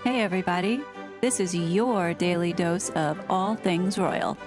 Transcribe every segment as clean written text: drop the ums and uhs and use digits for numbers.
Hey everybody, this is your daily dose of all things royal.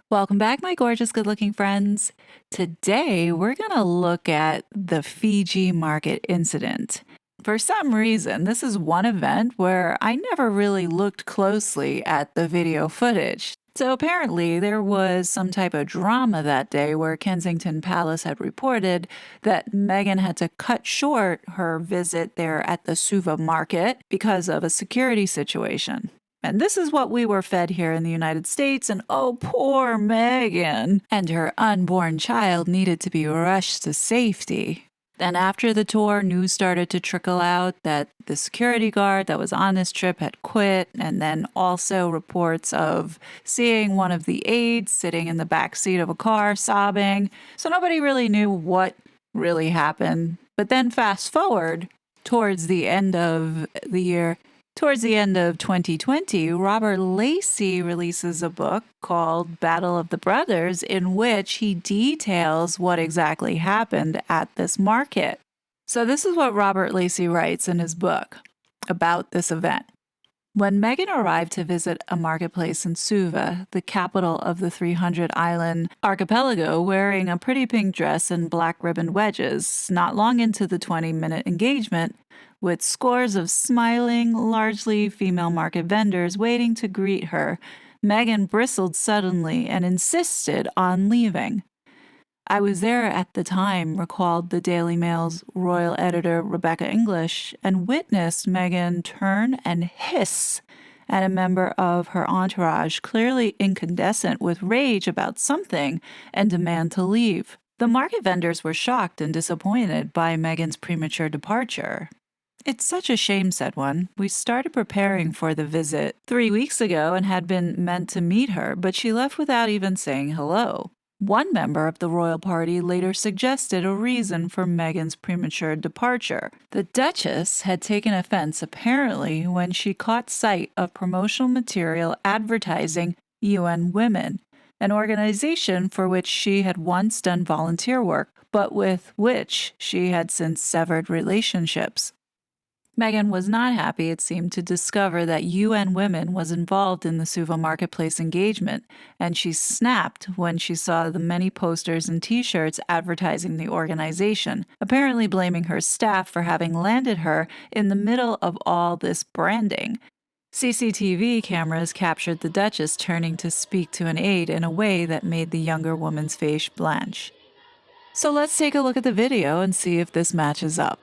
Welcome back, my gorgeous, good looking friends. Today, we're going to look at the Fiji market incident. For some reason, this is one event where I never really looked closely at the video footage. So apparently, there was some type of drama that day where Kensington Palace had reported that Meghan had to cut short her visit there at the Suva market because of a security situation. And this is what we were fed here in the United States, and oh, poor Meghan and her unborn child needed to be rushed to safety. And after the tour, news started to trickle out that the security guard that was on this trip had quit, and then also reports of seeing one of the aides sitting in the back seat of a car sobbing. So nobody really knew what really happened. But then fast forward towards the end of the year, towards the end of 2020, Robert Lacey releases a book called Battle of the Brothers, in which he details what exactly happened at this market. So, this is what Robert Lacey writes in his book about this event. When Meghan arrived to visit a marketplace in Suva, the capital of the 300-island archipelago, wearing a pretty pink dress and black ribbon wedges, not long into the 20-minute engagement, with scores of smiling, largely female market vendors waiting to greet her, Meghan bristled suddenly and insisted on leaving. I was there at the time, recalled the Daily Mail's royal editor Rebecca English, and witnessed Meghan turn and hiss at a member of her entourage, clearly incandescent with rage about something, and demand to leave. The market vendors were shocked and disappointed by Meghan's premature departure. It's such a shame, said one. We started preparing for the visit 3 weeks ago and had been meant to meet her, but she left without even saying hello. One member of the royal party later suggested a reason for Meghan's premature departure. The Duchess had taken offense, apparently, when she caught sight of promotional material advertising UN Women, an organization for which she had once done volunteer work, but with which she had since severed relationships. Meghan was not happy, it seemed, to discover that UN Women was involved in the Suva marketplace engagement, and she snapped when she saw the many posters and t-shirts advertising the organization, apparently blaming her staff for having landed her in the middle of all this branding. CCTV cameras captured the Duchess turning to speak to an aide in a way that made the younger woman's face blanch. So let's take a look at the video and see if this matches up.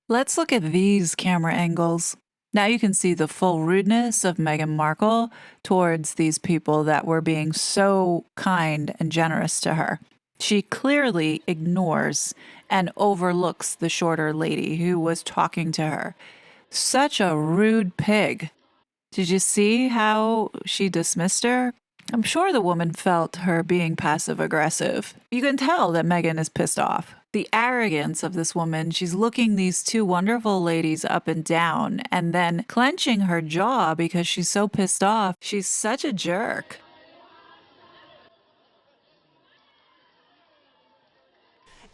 Let's look at these camera angles. Now you can see the full rudeness of Meghan Markle towards these people that were being so kind and generous to her. She clearly ignores and overlooks the shorter lady who was talking to her. Such a rude pig. Did you see how she dismissed her? I'm sure the woman felt her being passive aggressive. You can tell that Meghan is pissed off. The arrogance of this woman, she's looking these two wonderful ladies up and down and then clenching her jaw because she's so pissed off. She's such a jerk.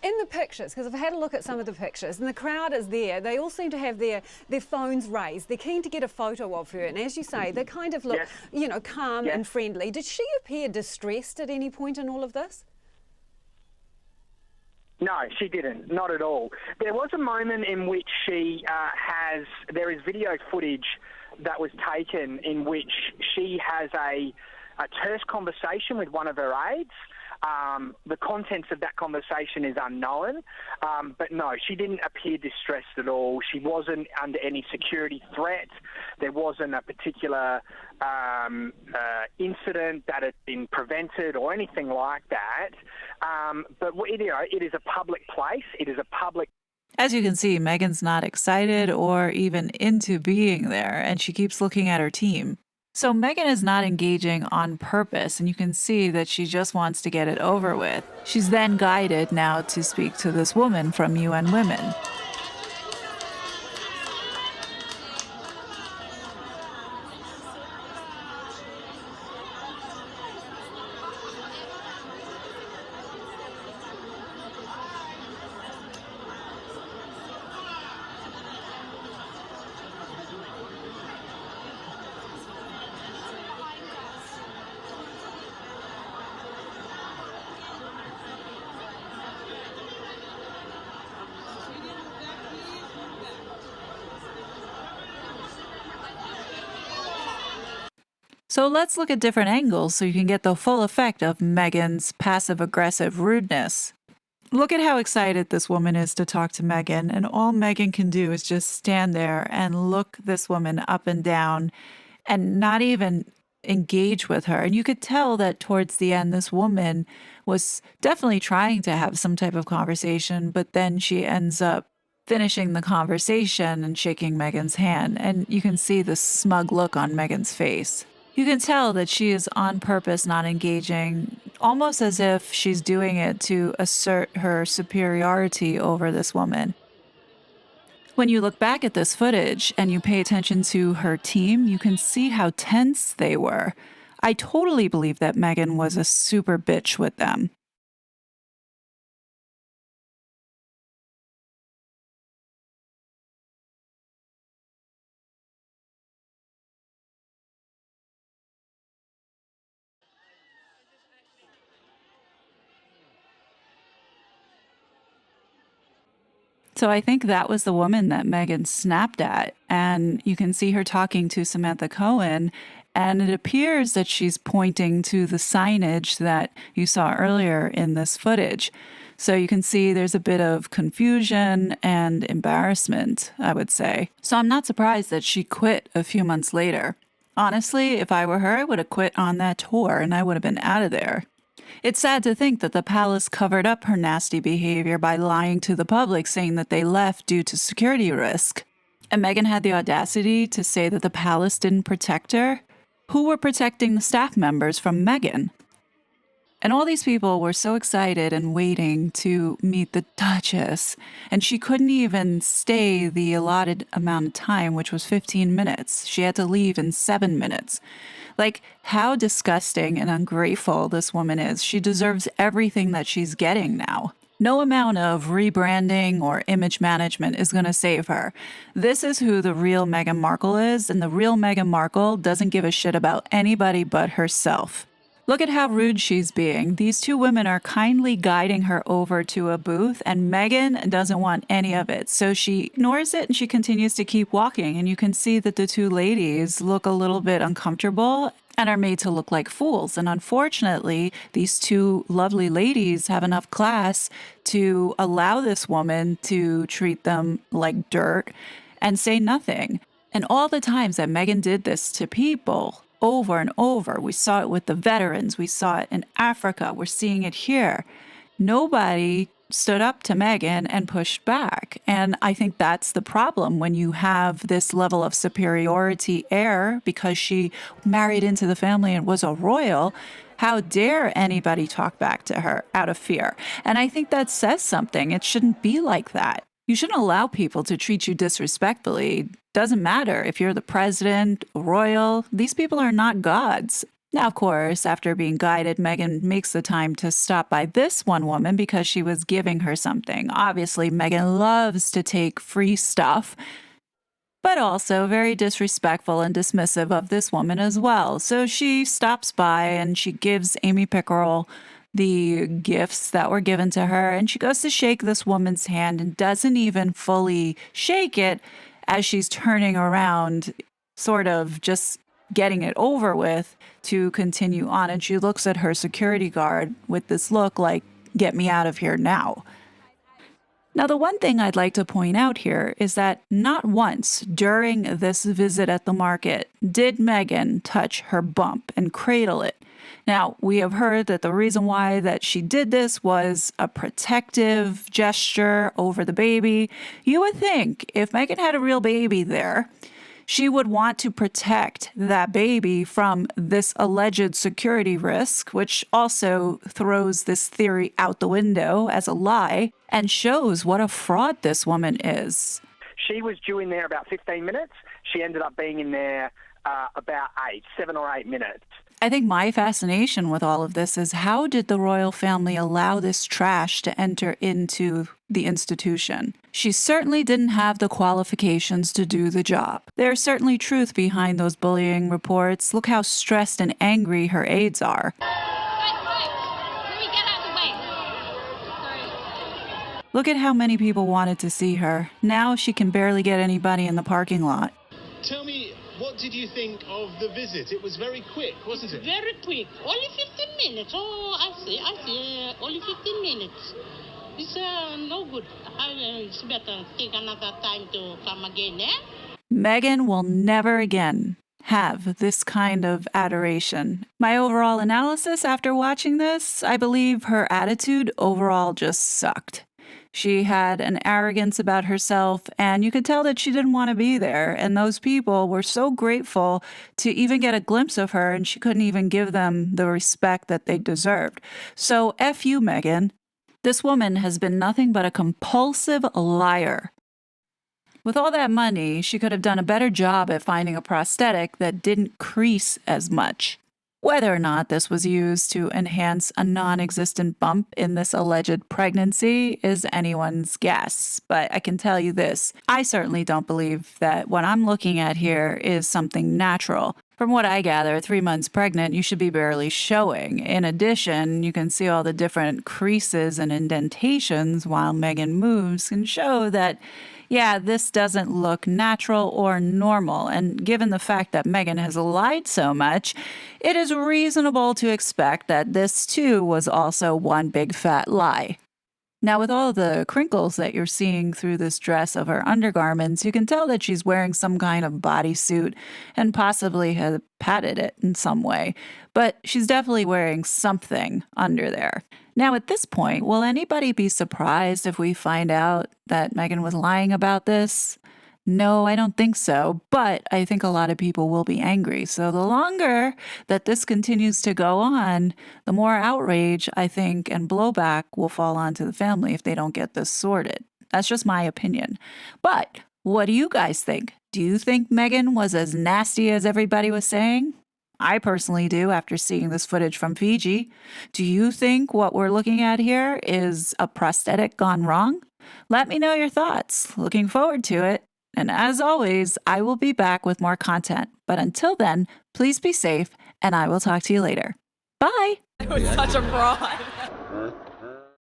In the pictures, because I've had a look at some of the pictures, and the crowd is there, they all seem to have their phones raised. They're keen to get a photo of her, and as you say, they kind of look, calm and friendly. Did she appear distressed at any point in all of this? No, she didn't. Not at all. There was a moment in which there is video footage that was taken in which she has a terse conversation with one of her aides. The contents of that conversation is unknown, but no, she didn't appear distressed at all. She wasn't under any security threat. There wasn't a particular incident that had been prevented or anything like that. But it is a public place. It is a public. As you can see, Meghan's not excited or even into being there, and she keeps looking at her team. So Meghan is not engaging on purpose, and you can see that she just wants to get it over with. She's then guided now to speak to this woman from UN Women. So let's look at different angles so you can get the full effect of Meghan's passive-aggressive rudeness. Look at how excited this woman is to talk to Meghan, and all Meghan can do is just stand there and look this woman up and down and not even engage with her. And you could tell that towards the end, this woman was definitely trying to have some type of conversation, but then she ends up finishing the conversation and shaking Meghan's hand. And you can see the smug look on Meghan's face. You can tell that she is on purpose not engaging, almost as if she's doing it to assert her superiority over this woman. When you look back at this footage and you pay attention to her team, you can see how tense they were. I totally believe that Meghan was a super bitch with them. So I think that was the woman that Meghan snapped at. And you can see her talking to Samantha Cohen. And it appears that she's pointing to the signage that you saw earlier in this footage. So you can see there's a bit of confusion and embarrassment, I would say. So I'm not surprised that she quit a few months later. Honestly, if I were her, I would have quit on that tour and I would have been out of there. It's sad to think that the palace covered up her nasty behavior by lying to the public, saying that they left due to security risk. And Meghan had the audacity to say that the palace didn't protect her. Who were protecting the staff members from Meghan? And all these people were so excited and waiting to meet the Duchess, and she couldn't even stay the allotted amount of time, which was 15 minutes. She had to leave in 7 minutes. Like, how disgusting and ungrateful this woman is. She deserves everything that she's getting now. No amount of rebranding or image management is going to save her. This is who the real Meghan Markle is, and the real Meghan Markle doesn't give a shit about anybody but herself. Look at how rude she's being. These two women are kindly guiding her over to a booth, and Meghan doesn't want any of it. So she ignores it and she continues to keep walking. And you can see that the two ladies look a little bit uncomfortable and are made to look like fools. And unfortunately, these two lovely ladies have enough class to allow this woman to treat them like dirt and say nothing. And all the times that Meghan did this to people, over and over. We saw it with the veterans. We saw it in Africa. We're seeing it here. Nobody stood up to Meghan and pushed back. And I think that's the problem when you have this level of superiority air because she married into the family and was a royal. How dare anybody talk back to her out of fear? And I think that says something. It shouldn't be like that. You shouldn't allow people to treat you disrespectfully. Doesn't matter if you're the president, royal, these people are not gods. Now, of course, after being guided, Meghan makes the time to stop by this one woman because she was giving her something. Obviously, Meghan loves to take free stuff, but also very disrespectful and dismissive of this woman as well. So she stops by and she gives Amy Pickerel the gifts that were given to her, and she goes to shake this woman's hand and doesn't even fully shake it as she's turning around, sort of just getting it over with to continue on. And she looks at her security guard with this look like, get me out of here now. Now, the one thing I'd like to point out here is that not once during this visit at the market did Meghan touch her bump and cradle it. Now, we have heard that the reason why that she did this was a protective gesture over the baby. You would think if Meghan had a real baby there, She would want to protect that baby from this alleged security risk, which also throws this theory out the window as a lie and shows what a fraud this woman is. She was due in there about 15 minutes. She ended up being in there about 7 or 8 minutes. I think my fascination with all of this is how did the royal family allow this trash to enter into the institution? She certainly didn't have the qualifications to do the job. There's certainly truth behind those bullying reports. Look how stressed and angry her aides are. Look at how many people wanted to see her. Now she can barely get anybody in the parking lot. Tell me, what did you think of the visit? It was very quick, wasn't it? Very quick. Only 15 minutes. Oh, I see. Only 15 minutes. It's no good. It's better take another time to come again, eh? Meghan will never again have this kind of adoration. My overall analysis after watching this, I believe her attitude overall just sucked. She had an arrogance about herself, and you could tell that she didn't want to be there. And those people were so grateful to even get a glimpse of her, and she couldn't even give them the respect that they deserved. So F you, Meghan. This woman has been nothing but a compulsive liar. With all that money, she could have done a better job at finding a prosthetic that didn't crease as much. Whether or not this was used to enhance a non-existent bump in this alleged pregnancy is anyone's guess. But I can tell you this, I certainly don't believe that what I'm looking at here is something natural. From what I gather, 3 months pregnant, you should be barely showing. In addition, you can see all the different creases and indentations while Meghan moves and show that yeah, this doesn't look natural or normal. And given the fact that Meghan has lied so much, it is reasonable to expect that this too was also one big fat lie. Now, with all the crinkles that you're seeing through this dress of her undergarments, you can tell that she's wearing some kind of bodysuit and possibly has padded it in some way. But she's definitely wearing something under there. Now, at this point, will anybody be surprised if we find out that Meghan was lying about this? No, I don't think so, but I think a lot of people will be angry. So the longer that this continues to go on, the more outrage, I think, and blowback will fall onto the family if they don't get this sorted. That's just my opinion. But what do you guys think? Do you think Meghan was as nasty as everybody was saying? I personally do after seeing this footage from Fiji. Do you think what we're looking at here is a prosthetic gone wrong? Let me know your thoughts. Looking forward to it. And as always, I will be back with more content. But until then, please be safe, and I will talk to you later. Bye! It was such a fraud.